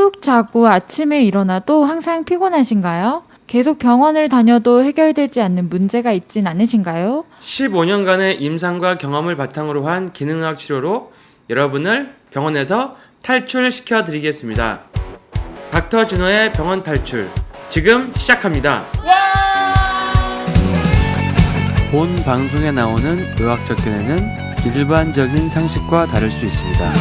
푹 자고 아침에 일어나도 항상 피곤하신가요? 계속 병원을 다녀도 해결되지 않는 문제가 있진 않으신가요? 15년간의 임상과 경험을 바탕으로 한 기능의학 치료로 여러분을 병원에서 탈출시켜 드리겠습니다. 닥터 준호의 병원 탈출 지금 시작합니다. 본 방송에 나오는 의학적 견해는 일반적인 상식과 다를 수 있습니다.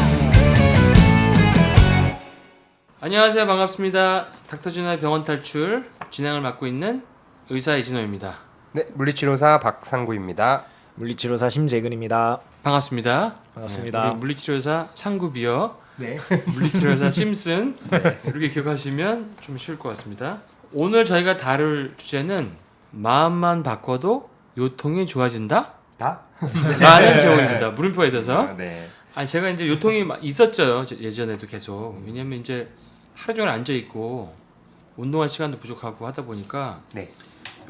안녕하세요. 반갑습니다. 닥터 준호의 병원 탈출 진행을 맡고 있는 의사 이진호입니다. 네, 물리치료사 박상구입니다. 물리치료사 심재근입니다. 반갑습니다. 반갑습니다. 우리 물리치료사 상구비어, 네. 물리치료사 심슨 이렇게 기억하시면 좀 쉬울 것 같습니다. 오늘 저희가 다룰 주제는 마음만 바꿔도 요통이 좋아진다? 다? 라는 제목입니다. 물음표가 있어서. 네. 아니 제가 이제 요통이 있었죠. 예전에도 계속. 왜냐면 이제 하루 종일 앉아 있고 운동할 시간도 부족하고 하다 보니까 네.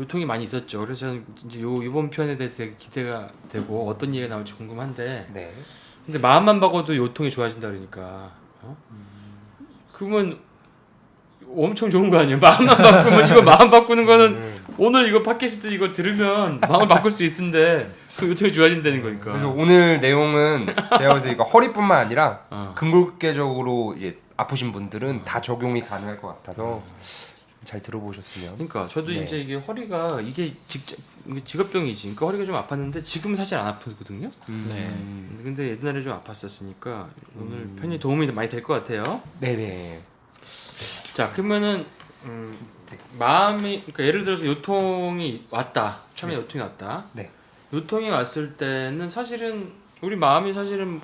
요통이 많이 있었죠. 그래서 저는 이제 이번 편에 대해서 되게 기대가 되고 어떤 얘기가 나올지 궁금한데. 네. 근데 마음만 바꿔도 요통이 좋아진다 그러니까. 그러면 엄청 좋은 거 아니에요? 마음만 바꾸면 이거 마음 바꾸는 거는 오늘 이거 팟캐스트 이거 들으면 마음을 바꿀 수 있는데 그 요통이 좋아진다는 거니까. 그래서 오늘 내용은 제가 볼때 이거 허리뿐만 아니라 근골격계적으로 이제 아프신 분들은 다 적용이 가능할 것 같아서 잘 들어보셨으면. 그러니까 저도 네. 이제 이게 허리가 이게 직업병이지. 그러니까 허리가 좀 아팠는데 지금은 사실 안 아프거든요. 근데 옛날에 좀 아팠었으니까 오늘 편이 도움이 많이 될 것 같아요. 네네. 자 그러면은 마음이 그러니까 예를 들어서 요통이 왔다. 처음에 요통이 왔다. 네. 요통이 왔을 때는 사실은 우리 마음이 사실은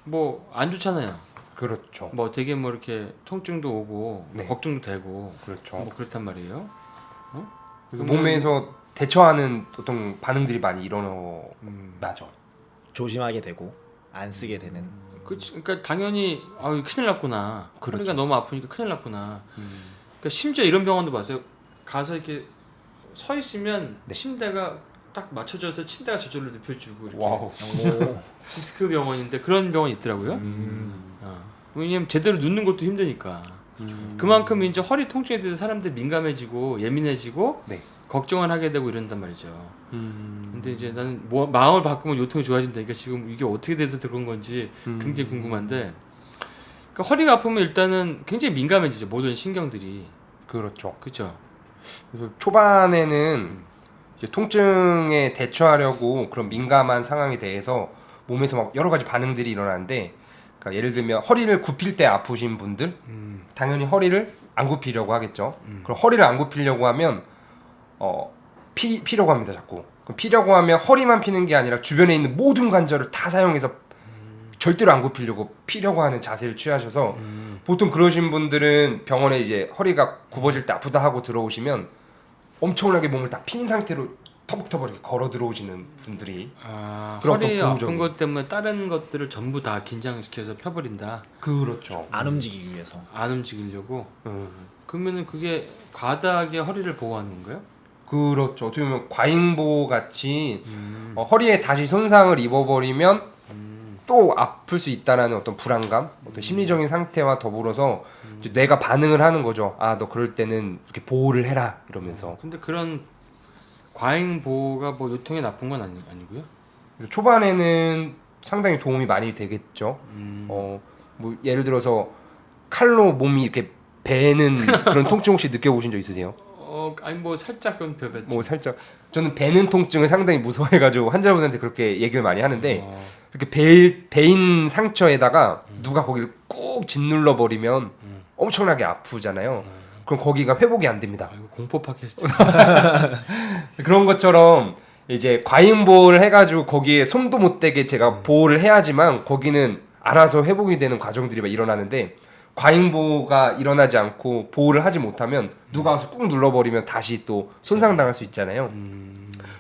뭐 안 좋잖아요. 그렇죠. 뭐 되게 뭐 이렇게 통증도 오고 네. 걱정도 되고 그렇죠. 뭐 그렇단 말이에요. 그래서 몸에서 대처하는 어떤 반응들이 많이 일어나죠. 조심하게 되고 안 쓰게 되는. 그러니까 당연히 큰일 났구나. 그렇죠. 허리가 너무 아프니까 큰일 났구나. 그러니까 심지어 이런 병원도 봤어요. 가서 이렇게 서 있으면 네. 침대가 딱 맞춰져서 침대가 저절로 눕혀주고 이렇게. 와우. 디스크 병원인데 그런 병원이 있더라고요. 왜냐면 제대로 눕는 것도 힘드니까. 그만큼 이제 허리 통증에 대해서 사람들이 민감해지고 예민해지고 네. 걱정을 하게 되고 이런단 말이죠. 근데 이제 나는 마음을 바꾸면 요통이 좋아진다니까 지금 이게 어떻게 돼서 그런 건지 굉장히 궁금한데, 그러니까 허리가 아프면 일단은 굉장히 민감해지죠. 모든 신경들이. 그렇죠. 그렇죠. 그래서 초반에는 이제 통증에 대처하려고 그런 민감한 상황에 대해서 몸에서 막 여러 가지 반응들이 일어나는데, 그러니까 예를 들면 허리를 굽힐 때 아프신 분들 당연히 허리를 안 굽히려고 하겠죠. 그럼 허리를 안 굽히려고 하면 피려고 합니다. 자꾸. 그럼 피려고 하면 허리만 피는 게 아니라 주변에 있는 모든 관절을 다 사용해서 절대로 안 굽히려고 피려고 하는 자세를 취하셔서 보통 그러신 분들은 병원에 이제 허리가 굽어질 때 아프다 하고 들어오시면 엄청나게 몸을 다 핀 상태로 터벅터벅 이렇게 걸어 들어오시는 분들이 그런 허리 어떤 아픈 보호적인- 것 때문에 다른 것들을 전부 다 긴장시켜서 펴버린다. 그렇죠. 안 움직이기 위해서. 안 움직이려고. 그러면은 그게 과다하게 허리를 보호하는 건가요? 그렇죠. 어떻게 보면 과잉보호 같이 허리에 다시 손상을 입어버리면 또 아플 수 있다라는 어떤 불안감, 어떤 심리적인 상태와 더불어서 이제 뇌가 반응을 하는 거죠. 아, 너 그럴 때는 이렇게 보호를 해라 이러면서. 근데 그런 과잉 보호가 뭐 요통에 나쁜 건 아니고요. 그래서 초반에는 상당히 도움이 많이 되겠죠. 뭐 예를 들어서 칼로 몸이 이렇게 베는 그런 통증 혹시 느껴보신 적 있으세요? 아니 뭐 살짝 은 벼벳. 뭐 살짝 저는 베는 통증을 상당히 무서워해가지고 환자분한테 그렇게 얘기를 많이 하는데 이렇게 베인 상처에다가 누가 거기를 꾹 짓눌러 버리면 엄청나게 아프잖아요. 그럼 거기가 회복이 안 됩니다. 이거 공포 팟캐스트. 그런 것처럼 이제 과잉 보호를 해가지고 거기에 손도 못 대게 제가 보호를 해야지만 거기는 알아서 회복이 되는 과정들이 막 일어나는데, 과잉 보호가 일어나지 않고 보호를 하지 못하면 누가 와서 꾹 눌러버리면 다시 또 손상당할 수 있잖아요.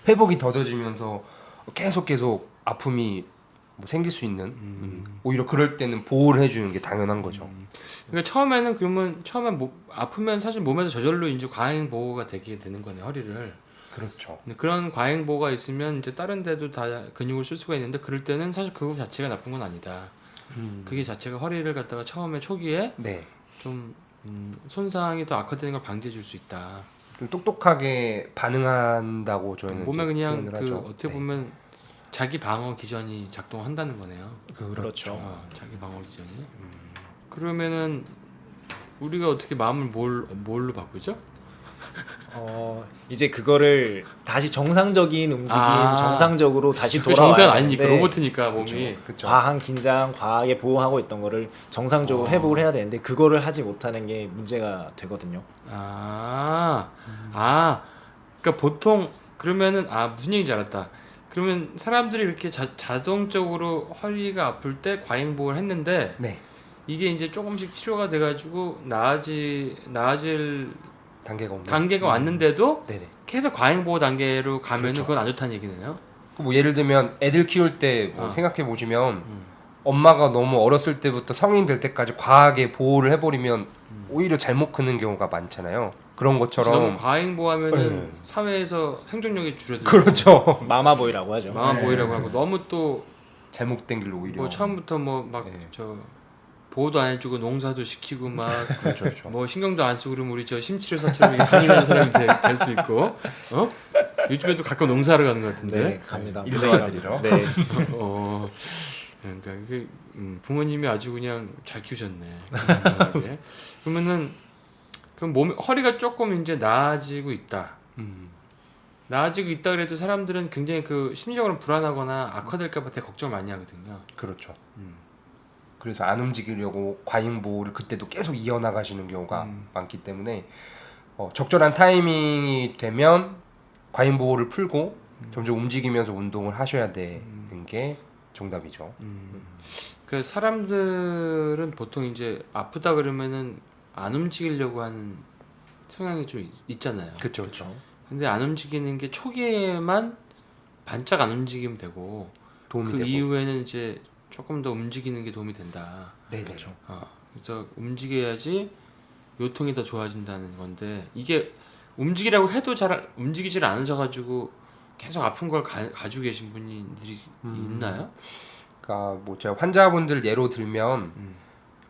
회복이 더뎌지면서 계속 아픔이 뭐 생길 수 있는 오히려 그럴 때는 보호를 해주는 게 당연한 거죠. 그러니까 처음에는 그러면 아프면 사실 몸에서 저절로 이제 과잉 보호가 되게 되는 거네 허리를. 그렇죠. 근데 그런 과잉 보호가 있으면 이제 다른 데도 다 근육을 쓸 수가 있는데 그럴 때는 사실 그거 자체가 나쁜 건 아니다. 그게 자체가 허리를 갖다가 처음에 초기에 네. 좀 손상이 더 악화되는 걸 방지해 줄 수 있다. 좀 똑똑하게 반응한다고 저희는 몸에 이제 그냥 표현을 그 하죠. 어떻게 네. 보면 자기 방어 기전이 작동한다는 거네요. 그렇죠. 자기 방어 기전이. 그러면은 우리가 어떻게 마음을 뭘로 바꾸죠? 이제 그거를 다시 정상적인 움직임, 아. 정상적으로 다시 그 돌아와야 정상 아니니까 되는데 로봇이니까 몸이. 그쵸. 과한 긴장, 과하게 보호하고 있던 거를 정상적으로 회복을 해야 되는데 그거를 하지 못하는 게 문제가 되거든요. 그러니까 보통 그러면은 무슨 얘기인지 알았다. 그러면 사람들이 이렇게 자동적으로 허리가 아플 때 과잉보호를 했는데 네. 이게 이제 조금씩 치료가 돼가지고 나아질 단계가 없네. 단계가 왔는데도 네네. 계속 과잉보호 단계로 가면은 그렇죠. 그건 안 좋다는 얘기네요. 뭐 예를 들면 애들 키울 때 뭐 어. 생각해 보시면 엄마가 너무 어렸을 때부터 성인 될 때까지 과하게 보호를 해버리면 오히려 잘못 크는 경우가 많잖아요. 그런 너무 것처럼 과잉보호하면은 네. 사회에서 생존력이 줄어들고 그렇죠. 마마보이라고 하죠. 마마보이라고 하고 너무 또 잘못된 길로 오히려 뭐 처음부터 뭐 막 네. 저 보호도 안 해주고 농사도 시키고 막 그렇죠, 그렇죠. 뭐 신경도 안 쓰고 그러면 우리 저 심치료사처럼 강인한 사람이 될 수 있고 요즘에도 가끔 농사하러 가는 것 같은데 네, 갑니다. 일도아들이로. 네. 그러니까 이게 부모님이 아주 그냥 잘 키우셨네. 그러면은 그럼 허리가 조금 이제 나아지고 있다. 나아지고 있다 그래도 사람들은 굉장히 그 심리적으로 불안하거나 악화될까봐 되게 걱정 많이 하거든요. 그렇죠. 그래서 안 움직이려고 과잉보호를 그때도 계속 이어나가시는 경우가 많기 때문에 적절한 타이밍이 되면 과잉보호를 풀고 점점 움직이면서 운동을 하셔야 되는 게 정답이죠. 그 사람들은 보통 이제 아프다 그러면은 안 움직이려고 하는 성향이 좀 있잖아요. 그렇죠, 그렇죠. 근데 안 움직이는 게 초기에만 반짝 안 움직이면 되고 도움이 그 되고. 이후에는 이제 조금 더 움직이는 게 도움이 된다. 네, 그렇죠. 그래서 움직여야지 요통이 더 좋아진다는 건데 이게 움직이라고 해도 잘 움직이질 않으셔가지고 계속 아픈 걸 가지고 계신 분들이 있나요? 그러니까 뭐 제가 환자분들 예로 들면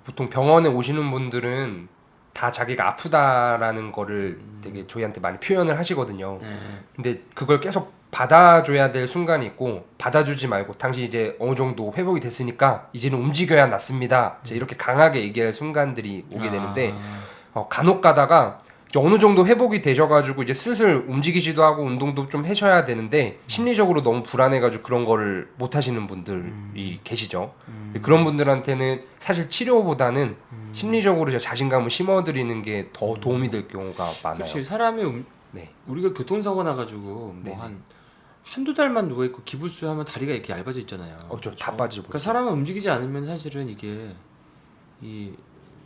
보통 병원에 오시는 분들은 다 자기가 아프다라는 거를 되게 저희한테 많이 표현을 하시거든요. 네. 근데 그걸 계속 받아줘야 될 순간이 있고 받아주지 말고 당신 이제 어느 정도 회복이 됐으니까 이제는 움직여야 낫습니다. 이제 이렇게 강하게 얘기할 순간들이 오게 되는데 간혹 가다가 이제 어느 정도 회복이 되셔가지고 이제 슬슬 움직이시도 하고 운동도 좀 하셔야 되는데 심리적으로 너무 불안해가지고 그런 거를 못 하시는 분들이 계시죠. 그런 분들한테는 사실 치료보다는 심리적으로 제 자신감을 심어드리는 게 더 도움이 될 경우가 많아요. 그렇지 사람이 네. 우리가 교통사고 나가지고 뭐 네네. 한두 달만 누워있고 기부스 하면 다리가 이렇게 얇아져 있잖아요. 다 빠지고. 그러니까 사람은 움직이지 않으면 사실은 이게 이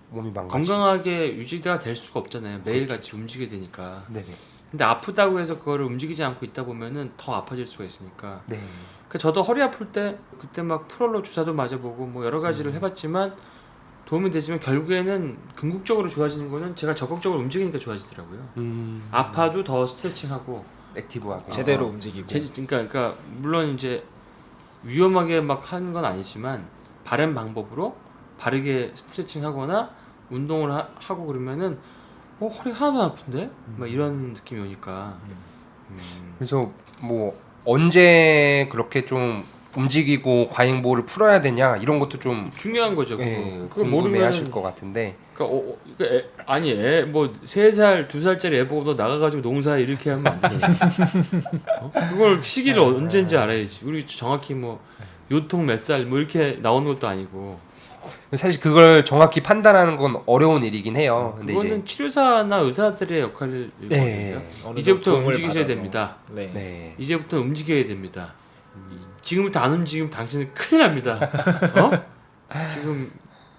몸이 망가지. 건강하게 유지가 될 수가 없잖아요. 매일같이 움직여야 되니까. 네네. 근데 아프다고 해서 그거를 움직이지 않고 있다 보면은 더 아파질 수가 있으니까. 네. 그 저도 허리 아플 때 그때 막 프롤로 주사도 맞아보고 뭐 여러 가지를 해봤지만 도움이 되지만 결국에는 궁극적으로 좋아지는 거는 제가 적극적으로 움직이니까 좋아지더라고요. 아파도 더 스트레칭하고 액티브하게. 제대로 움직이고. 그러니까 물론 이제 위험하게 막 하는 건 아니지만 바른 방법으로 바르게 스트레칭하거나 운동을 하고 그러면은 허리 하나도 안 아픈데? 막 이런 느낌이 오니까. 그래서 뭐 언제 그렇게 좀 움직이고 과잉보호를 풀어야 되냐 이런 것도 좀 중요한 거죠. 예, 그거 궁금해하실 모르면 것 같은데. 그러니까 애 뭐 3살, 2살짜리 애 보고 너 나가가지고 농사 이렇게 하면 안 되잖아. 그걸 시기를 언제인지 알아야지. 우리 정확히 뭐 요통 몇 살 뭐 이렇게 나오는 것도 아니고. 사실 그걸 정확히 판단하는 건 어려운 일이긴 해요. 근데 그거는 이제 치료사나 의사들의 역할이거든요. 네. 어느 이제부터 정도 도움을 움직이셔야 받아서. 됩니다. 네. 네. 이제부터 움직여야 됩니다. 지금부터 안 움직이면 당신은 큰일 납니다. 지금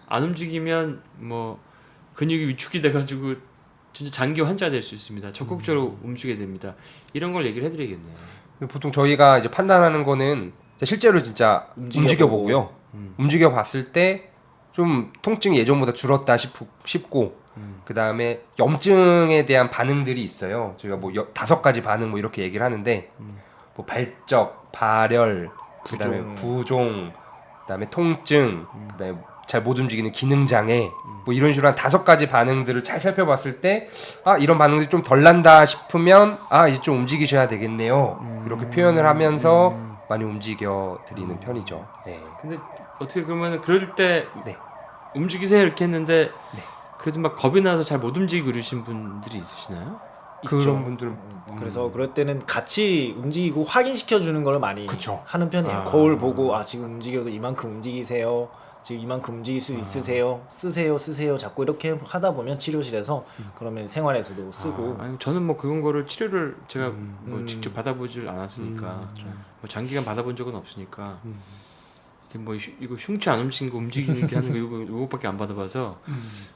안 움직이면 뭐 근육이 위축이 돼가지고 진짜 장기 환자가 될 수 있습니다. 적극적으로 움직여야 됩니다. 이런 걸 얘기를 해드려야겠네요. 보통 저희가 이제 판단하는 거는 실제로 진짜 움직여보고요. 움직여봤을 때 좀 통증이 예전보다 줄었다 싶고 그 다음에 염증에 대한 반응들이 있어요. 저희가 뭐 5가지 반응 뭐 이렇게 얘기를 하는데 뭐 발적, 발열, 그다음에 부종, 그다음에 통증, 그다음에 잘 못 움직이는 기능 장애 뭐 이런 식으로 한 5가지 반응들을 잘 살펴봤을 때 이런 반응들이 좀 덜 난다 싶으면 이제 좀 움직이셔야 되겠네요. 이렇게 표현을 하면서 많이 움직여 드리는 편이죠. 네. 근데 어떻게 그러면 그럴 때 네. 움직이세요 이렇게 했는데 네. 그래도 막 겁이 나서 잘 못 움직이고 그러신 분들이 있으시나요? 그런 분들은 그래서 그럴 때는 같이 움직이고 확인시켜 주는 걸 많이 그쵸. 하는 편이에요. 거울 보고 지금 움직여도 이만큼 움직이세요. 지금 이만큼 움직일 수 있으세요. 쓰세요. 자꾸 이렇게 하다 보면 치료실에서 그러면 생활에서도 쓰고 아니, 저는 뭐 그런 거를 치료를 제가 뭐 직접 받아보질 않았으니까 뭐 장기간 받아본 적은 없으니까 이게 뭐 이거 흉추 안 움직이는 거 움직이는 게 하는 거 이거밖에 안 받아봐서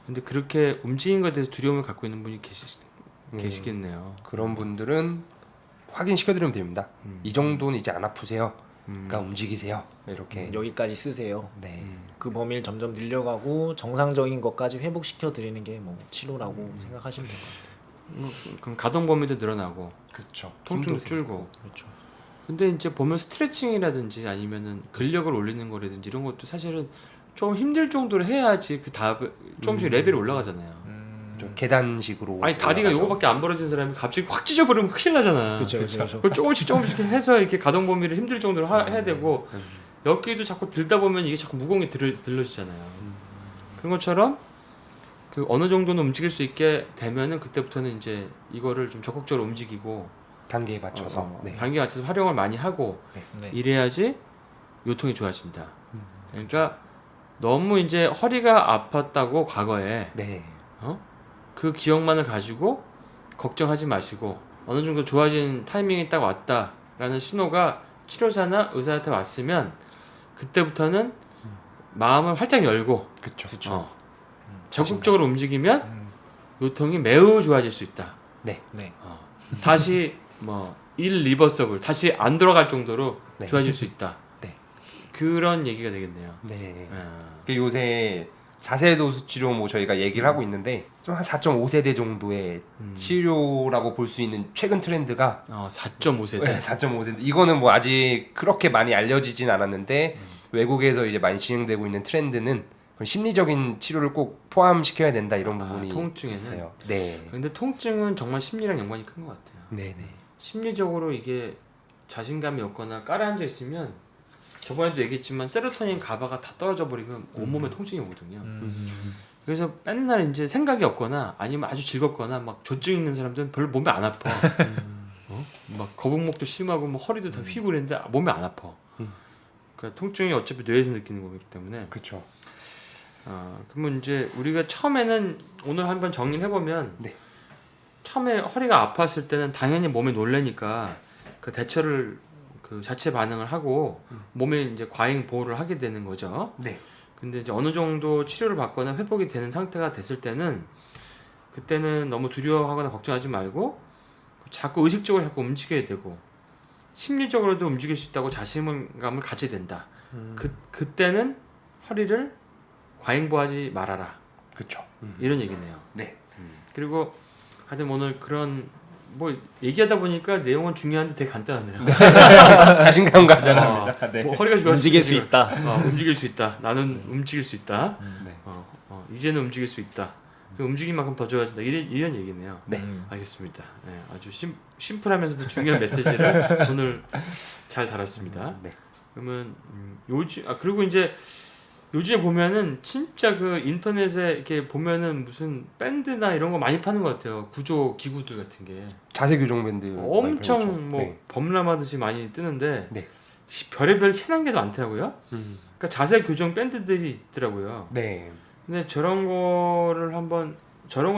근데 그렇게 움직이는 것에 대해서 두려움을 갖고 있는 분이 계시겠네요. 그런 분들은 확인시켜드리면 됩니다. 이 정도는 이제 안 아프세요. 그러니까 움직이세요. 이렇게 여기까지 쓰세요. 네. 그 범위를 점점 늘려가고 정상적인 것까지 회복시켜 드리는 게 뭐 치료라고 생각하시면 될 것 같아요. 그럼 가동 범위도 늘어나고 그렇죠. 통증도 줄고. 그렇죠. 근데 이제 보면 스트레칭이라든지 아니면은 근력을 올리는 거라든지 이런 것도 사실은 좀 힘들 정도로 해야지 그 다음에 조금씩 레벨이 올라가잖아요. 좀 계단식으로 아니 다리가 올라가죠. 요거밖에 안 벌어진 사람이 갑자기 확 찢어버리면 큰일 나잖아. 그렇죠. 그걸 조금씩 해서 이렇게 가동 범위를 힘들 정도로 해야 되고 여기도 자꾸 들다 보면 이게 자꾸 무거운 게 들러지잖아요. 그런 것처럼 그 어느 정도는 움직일 수 있게 되면은 그때부터는 이제 이거를 좀 적극적으로 움직이고 단계에 맞춰서 네. 단계에 맞춰서 활용을 많이 하고 네. 이래야지 요통이 좋아진다. 그러니까 너무 이제 허리가 아팠다고 과거에 네. 그 기억만을 가지고 걱정하지 마시고 어느 정도 좋아진 타이밍이 딱 왔다라는 신호가 치료사나 의사한테 왔으면 그때부터는 마음을 활짝 열고 그렇죠. 적극적으로 움직이면 요통이 매우 좋아질 수 있다. 네. 다시 뭐 일리버서블 다시 안 돌아갈 정도로 네. 좋아질 수 있다. 네. 그런 얘기가 되겠네요. 네. 아, 그 요새 4세 도수 치료 뭐 저희가 얘기를 하고 있는데 좀 한 4.5세대 정도의 치료라고 볼 수 있는 최근 트렌드가 4.5세대. 네, 4.5세대. 이거는 뭐 아직 그렇게 많이 알려지진 않았는데 외국에서 이제 많이 진행되고 있는 트렌드는 심리적인 치료를 꼭 포함시켜야 된다 이런 부분이 통증에는? 있어요. 네. 근데 통증은 정말 심리랑 연관이 큰 것 같아요. 네, 네. 심리적으로 이게 자신감이 없거나 깔아앉아 있으면 저번에도 얘기했지만 세로토닌 가바가 다 떨어져 버리면 온몸에 통증이 오거든요. 그래서 맨날 이제 생각이 없거나 아니면 아주 즐겁거나 막 조증 있는 사람들은 별로 몸이 안 아파. 막 거북목도 심하고 뭐 허리도 다 휘고 그랬는데 몸이 안 아파. 그러니까 통증이 어차피 뇌에서 느끼는 거기 때문에. 그렇죠. 그러면 이제 우리가 처음에는 오늘 한번 정리를 해보면 네. 처음에 허리가 아팠을 때는 당연히 몸이 놀래니까 그 대처를 그 자체 반응을 하고 몸에 이제 과잉 보호를 하게 되는 거죠. 네. 근데 이제 어느 정도 치료를 받거나 회복이 되는 상태가 됐을 때는 그때는 너무 두려워하거나 걱정하지 말고 자꾸 의식적으로 자꾸 움직여야 되고 심리적으로도 움직일 수 있다고 자신감을 가져야 된다. 그때는 허리를 과잉보하지 말아라. 그렇죠. 이런 얘기네요. 네. 그리고 하여튼 오늘 그런 뭐 얘기하다 보니까 내용은 중요한데 되게 간단하네요. 자신감 가져갑니다. 네. 뭐 허리가 좋아질 움직일 수 있다. 움직일 수 있다. 나는 움직일 수 있다. 네. 이제는 움직일 수 있다. 그 움직인 만큼 더 좋아진다. 이런 얘기네요. 네. 알겠습니다. 네, 아주 심플하면서도 중요한 메시지를 오늘 잘 다뤘습니다. 네. 그러면 그리고 이제 요즘에 보면은 진짜 그 인터넷에 이렇게 보면은 무슨 밴드나 이런 거 많이 파는 것 같아요. 구조 기구들 같은 게 자세 교정 밴드 엄청 많이 배웠죠. 뭐 네. 범람하듯이 많이 뜨는데 네. 별의별 희한한 게 많더라고요. 그러니까 자세 교정 밴드들이 있더라고요. 네. 근데 저런 거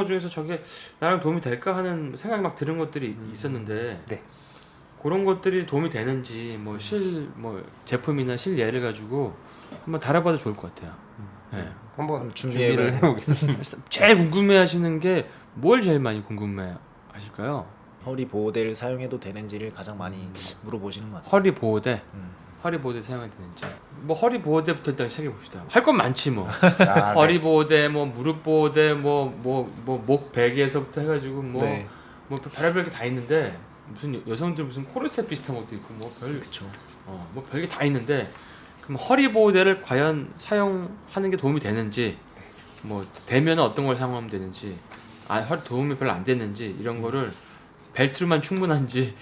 중에서 저게 나랑 도움이 될까 하는 생각이 막 드는 것들이 있었는데 네. 그런 것들이 도움이 되는지 뭐 제품이나 실예를 가지고 한번 달아봐도 좋을 것 같아요. 네. 한번 준비를 준비를 해보겠습니다. 제일 궁금해하시는 게 뭘 제일 많이 궁금해하실까요? 허리 보호대를 사용해도 되는지를 가장 많이 물어보시는 것 같아요. 허리 보호대. 허리 보호대 사용해도 되는지. 뭐 허리 보호대부터 일단 시작해 봅시다. 할 건 많지 뭐. 아, 허리 네. 보호대, 뭐 무릎 보호대, 목 베개에서부터 해가지고 네. 뭐 별의별 게 다 있는데 무슨 여성들 무슨 코르셋 비슷한 것도 있고 뭐 그렇죠. 뭐 별게 다 있는데 그럼 허리 보호대를 과연 사용하는 게 도움이 되는지, 뭐 되면 어떤 걸 사용하면 되는지, 허리 도움이 별로 안 되는지 이런 거를 벨트로만 충분한지,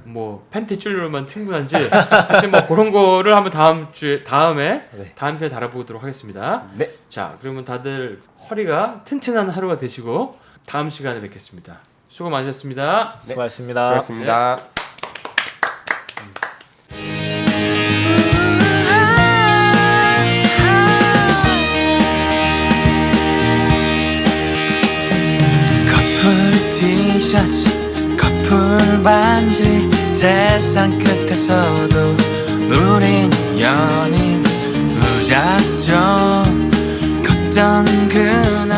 뭐 팬티 줄로만 충분한지, 하여튼 뭐 그런 거를 한번 다음 편에 다뤄보도록 하겠습니다. 네. 자, 그러면 다들 허리가 튼튼한 하루가 되시고 다음 시간에 뵙겠습니다. 수고 많으셨습니다. 네. 수고하셨습니다. 고맙습니다. 커플 티셔츠 커플 반지 세상 끝에서도 우린 연인 무작정 걷던 그날